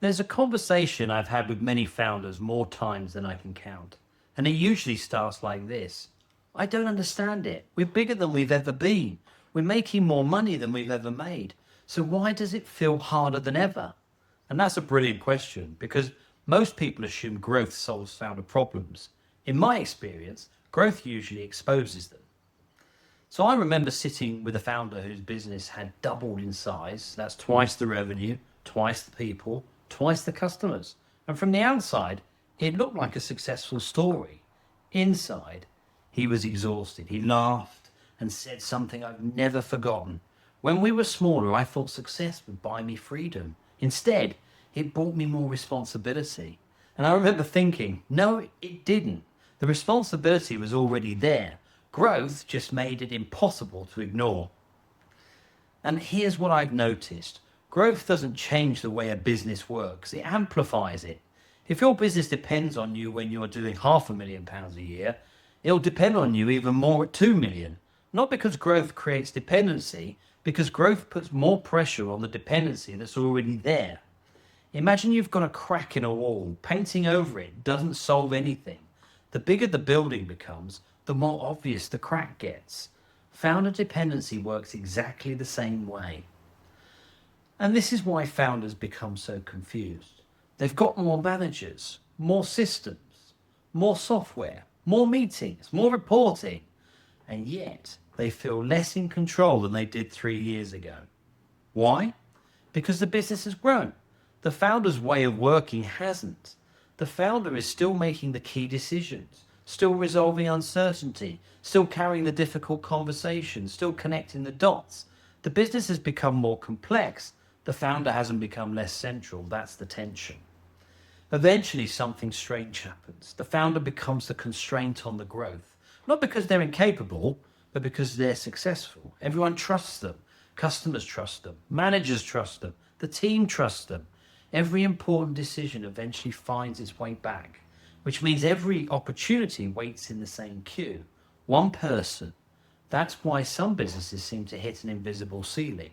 There's a conversation I've had with many founders more times than I can count. And it usually starts like this. I don't understand it. We're bigger than we've ever been. We're making more money than we've ever made. So why does it feel harder than ever? And that's a brilliant question because most people assume growth solves founder problems. In my experience, growth usually exposes them. So I remember sitting with a founder whose business had doubled in size. That's twice the revenue, twice the people, twice the customers. And from the outside, it looked like a successful story. Inside, he was exhausted. He laughed and said something I've never forgotten. When we were smaller, I thought success would buy me freedom. Instead, it brought me more responsibility. And I remember thinking, no, it didn't. The responsibility was already there. Growth just made it impossible to ignore. And here's what I've noticed. Growth doesn't change the way a business works. It amplifies it. If your business depends on you when you're doing £500,000 a year, it'll depend on you even more at 2 million. Not because growth creates dependency, because growth puts more pressure on the dependency that's already there. Imagine you've got a crack in a wall. Painting over it doesn't solve anything. The bigger the building becomes, the more obvious the crack gets. Founder dependency works exactly the same way. And this is why founders become so confused. They've got more managers, more systems, more software, more meetings, more reporting, and yet they feel less in control than they did 3 years ago. Why? Because the business has grown. The founder's way of working hasn't. The founder is still making the key decisions, still resolving uncertainty, still carrying the difficult conversations, still connecting the dots. The business has become more complex. The founder hasn't become less central. That's the tension. Eventually, something strange happens. The founder becomes the constraint on the growth, not because they're incapable, but because they're successful. Everyone trusts them. Customers trust them. Managers trust them. The team trusts them. Every important decision eventually finds its way back, which means every opportunity waits in the same queue. One person. That's why some businesses seem to hit an invisible ceiling.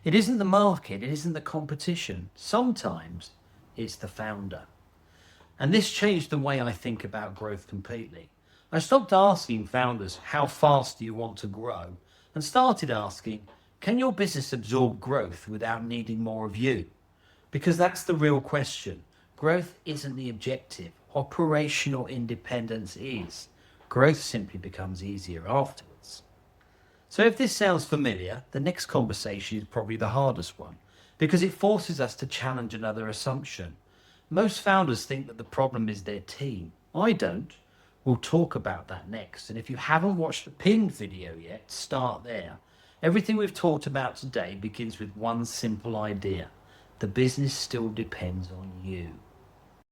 It isn't the market, it isn't the competition. Sometimes it's the founder. And this changed the way I think about growth completely. I stopped asking founders, how fast do you want to grow? And started asking, can your business absorb growth without needing more of you? Because that's the real question. Growth isn't the objective. Operational independence is. Growth simply becomes easier afterwards. So if this sounds familiar, the next conversation is probably the hardest one, because it forces us to challenge another assumption. Most founders think that the problem is their team. I don't. We'll talk about that next. And if you haven't watched the pinned video yet, start there. Everything we've talked about today begins with one simple idea. The business still depends on you.